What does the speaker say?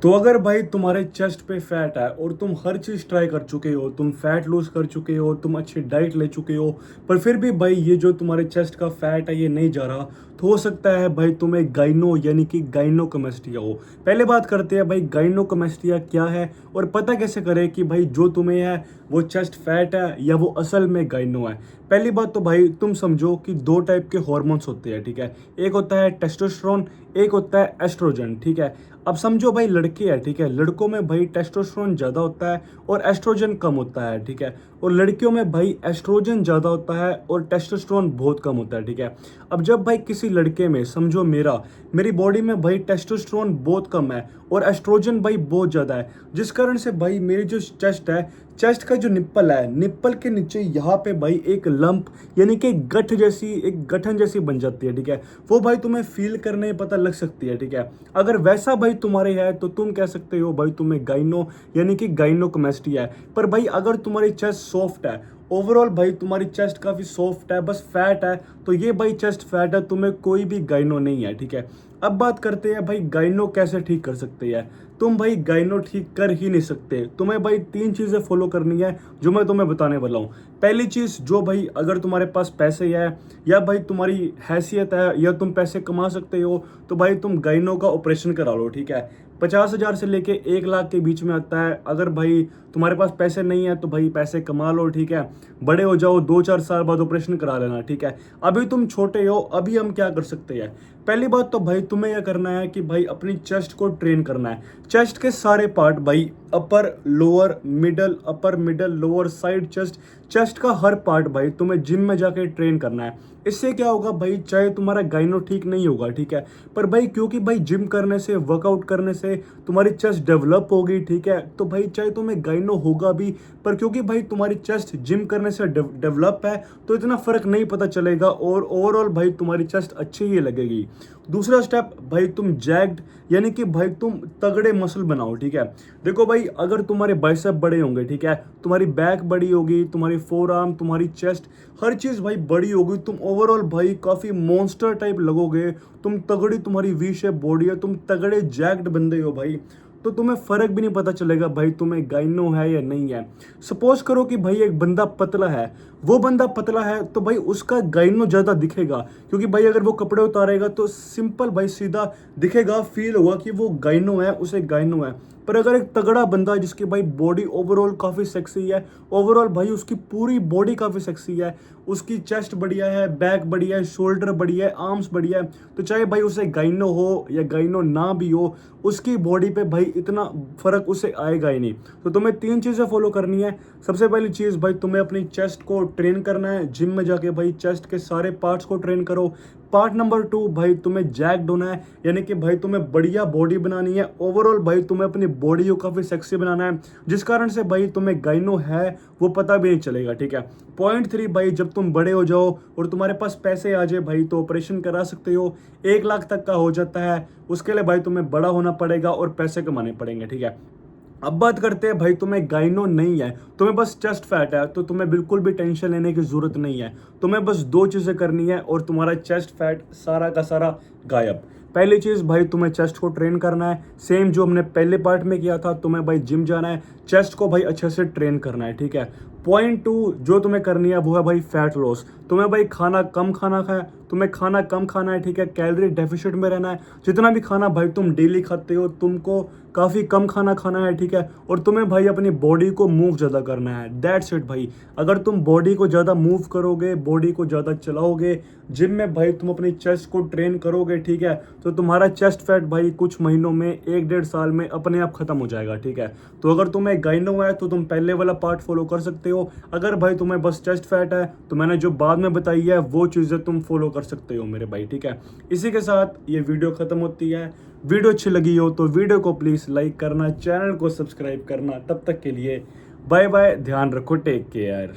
तो अगर भाई तुम्हारे चेस्ट पे फैट है और तुम हर चीज़ ट्राई कर चुके हो, तुम फैट लूज कर चुके हो, तुम अच्छी डाइट ले चुके हो, पर फिर भी भाई ये जो तुम्हारे चेस्ट का फैट है ये नहीं जा रहा, तो हो सकता है भाई तुम्हें गाइनो यानी कि गाइनोकोमेस्टिया हो। पहले बात करते हैं भाई गाइनोकोमेस्टिया क्या है और पता कैसे करें कि भाई जो तुम्हें है वो चेस्ट फैट है या वो असल में गाइनो है। पहली बात तो भाई तुम समझो कि दो टाइप के हॉर्मोन्स होते हैं, ठीक है। एक होता है टेस्टोस्टेरोन, एक होता है एस्ट्रोजन, ठीक है। अब समझो भाई लड़के हैं, ठीक है। लड़कों में भाई टेस्टोस्टेरोन ज़्यादा होता है और एस्ट्रोजन कम होता है, ठीक है। और लड़कियों में भाई एस्ट्रोजन ज़्यादा होता है और टेस्टोस्टेरोन बहुत कम होता है, ठीक है। अब जब भाई किसी लड़के में समझो मेरी बॉडी में भाई टेस्टोस्टेरोन बहुत कम है और एस्ट्रोजन भाई बहुत ज़्यादा है, जिस कारण से भाई मेरी जो चेस्ट है, चेस्ट का जो निप्पल है, निप्पल के नीचे यहाँ पे भाई एक लंप यानी कि एक गठन जैसी बन जाती है, ठीक है। वो भाई तुम्हें फील करने में पता लग सकती है, ठीक है। अगर वैसा भाई तुम्हारे है तो तुम कह सकते हो भाई तुम्हें गाइनो यानी कि गाइनोकोमेस्टिया है। पर भाई अगर तुम्हारी चेस्ट सॉफ्ट है, ओवरऑल भाई तुम्हारी चेस्ट काफ़ी सॉफ्ट है, बस फैट है, तो ये भाई चेस्ट फैट है, तुम्हें कोई भी गाइनो नहीं है, ठीक है। अब बात करते हैं भाई गाइनो कैसे ठीक कर सकते हैं। तुम भाई गाइनो ठीक कर ही नहीं सकते, तुम्हें भाई तीन चीज़ें फॉलो करनी है जो मैं तुम्हें बताने वाला हूँ। पहली चीज़, जो भाई अगर तुम्हारे पास पैसे है या भाई तुम्हारी हैसियत है या तुम पैसे कमा सकते हो, तो भाई तुम गाइनो का ऑपरेशन करा लो, ठीक है। 50,000 से लेके 1 लाख के बीच में आता है। अगर भाई तुम्हारे पास पैसे नहीं है तो भाई पैसे कमा लो, ठीक है। बड़े हो जाओ, 2-4 साल बाद ऑपरेशन करा लेना, ठीक है। अभी तुम छोटे हो, अभी हम क्या कर सकते हैं। पहली बात तो भाई तुम्हें यह करना है कि भाई अपनी चेस्ट को ट्रेन करना है। चेस्ट के सारे पार्ट भाई, upper lower middle, upper middle lower, side chest, chest का हर पार्ट भाई तुम्हें जिम में जाके ट्रेन करना है। इससे क्या होगा भाई, चाहे तुम्हारा गाइनो ठीक नहीं होगा, ठीक है, पर भाई क्योंकि भाई जिम करने से, वर्कआउट करने से तुम्हारी चेस्ट डेवलप होगी, ठीक है। तो भाई चाहे तुम्हें गाइनो होगा भी, पर क्योंकि भाई तुम्हारी चेस्ट जिम करने से डेवलप है, तो इतना फर्क नहीं पता चलेगा और ओवरऑल भाई तुम्हारी चेस्ट अच्छी ही लगेगी। दूसरा स्टेप भाई, तुम जैक्ड यानी कि भाई तुम तगड़े मसल बनाओ, ठीक है। देखो भाई, अगर तुम्हारे बाइसेप बड़े होंगे, ठीक है, तुम्हारी बैक बड़ी होगी, तुम्हारी फोर आर्म, तुम्हारी चेस्ट, हर चीज़ भाई बड़ी होगी, तुम ओवरऑल भाई काफ़ी मॉन्स्टर टाइप लगोगे, तुम तगड़ी, तुम्हारी वी शेप बॉडी है, तुम तगड़े जैक्ड बंदे हो भाई, तो तुम्हें फर्क भी नहीं पता चलेगा भाई तुम्हें गाइनो है या नहीं है। सपोज करो कि भाई एक बंदा पतला है, वो बंदा पतला है तो भाई उसका गाइनो ज़्यादा दिखेगा, क्योंकि भाई अगर वो कपड़े उतारेगा तो सिंपल भाई सीधा दिखेगा, फील होगा कि वो गाइनो है, उसे गाइनो है। पर अगर एक तगड़ा बंदा जिसकी भाई बॉडी ओवरऑल काफ़ी सेक्सी है, ओवरऑल भाई उसकी पूरी बॉडी काफ़ी सेक्सी है, उसकी चेस्ट बढ़िया है, बैक बढ़िया है, शोल्डर बढ़िया है, आर्म्स बढ़िया है, तो चाहे भाई उसे गाइनो हो या गाइनो ना भी हो, उसकी बॉडी पे भाई इतना फर्क उसे आएगा ही नहीं। तो तुम्हें तीन चीज़ें फॉलो करनी है। सबसे पहली चीज़ भाई, तुम्हें अपनी चेस्ट को ट्रेन करना है, जिम में जाके भाई चेस्ट के सारे पार्ट्स को ट्रेन करो। पार्ट नंबर 2 भाई, तुम्हें जैक्ड होना है, यानी कि भाई तुम्हें बढ़िया बॉडी बनानी है, ओवरऑल भाई तुम्हें अपनी बॉडी को काफ़ी सेक्सी बनाना है, जिस कारण से भाई तुम्हें गाइनो है वो पता भी नहीं चलेगा, ठीक है। पॉइंट 3 भाई, जब तुम बड़े हो जाओ और तुम्हारे पास पैसे आ जाए भाई, तो ऑपरेशन करा सकते हो, 1 लाख तक का हो जाता है। उसके लिए भाई तुम्हें बड़ा होना पड़ेगा और पैसे कमाने पड़ेंगे, ठीक है। अब बात करते हैं भाई, तुम्हें गाइनो नहीं है, तुम्हें बस चेस्ट फैट है, तो तुम्हें बिल्कुल भी टेंशन लेने की जरूरत नहीं है। तुम्हें बस दो चीज़ें करनी है और तुम्हारा चेस्ट फैट सारा का सारा गायब। पहली चीज़ भाई, तुम्हें चेस्ट को ट्रेन करना है, सेम जो हमने पहले पार्ट में किया था। तुम्हें भाई जिम जाना है, चेस्ट को भाई अच्छे से ट्रेन करना है, ठीक है। पॉइंट 2 जो तुम्हें करनी है वो है भाई फैट लॉस। तुम्हें भाई खाना कम खाना है, तुम्हें खाना कम खाना है, ठीक है। कैलोरी डेफिसिट में रहना है, जितना भी खाना भाई तुम डेली खाते हो तुमको काफ़ी कम खाना खाना है, ठीक है। और तुम्हें भाई अपनी बॉडी को मूव ज़्यादा करना है, दैट्स इट भाई। अगर तुम बॉडी को ज़्यादा मूव करोगे, बॉडी को ज़्यादा चलाओगे, जिम में भाई तुम अपनी चेस्ट को ट्रेन करोगे, ठीक है, तो तुम्हारा चेस्ट फैट भाई कुछ महीनों में, 1-1.5 साल में अपने आप खत्म हो जाएगा, ठीक है। तो अगर तुम्हें गाइनो है तो तुम पहले वाला पार्ट फॉलो कर सकते हो। अगर भाई तुम्हें बस चेस्ट फैट है तो मैंने जो बाद में बताई है वो चीज़ें तुम फॉलो कर सकते हो मेरे भाई, ठीक है। इसी के साथ ये वीडियो खत्म होती है। वीडियो अच्छी लगी हो तो वीडियो को प्लीज़ लाइक करना, चैनल को सब्सक्राइब करना। तब तक के लिए बाय बाय, ध्यान रखो, टेक केयर।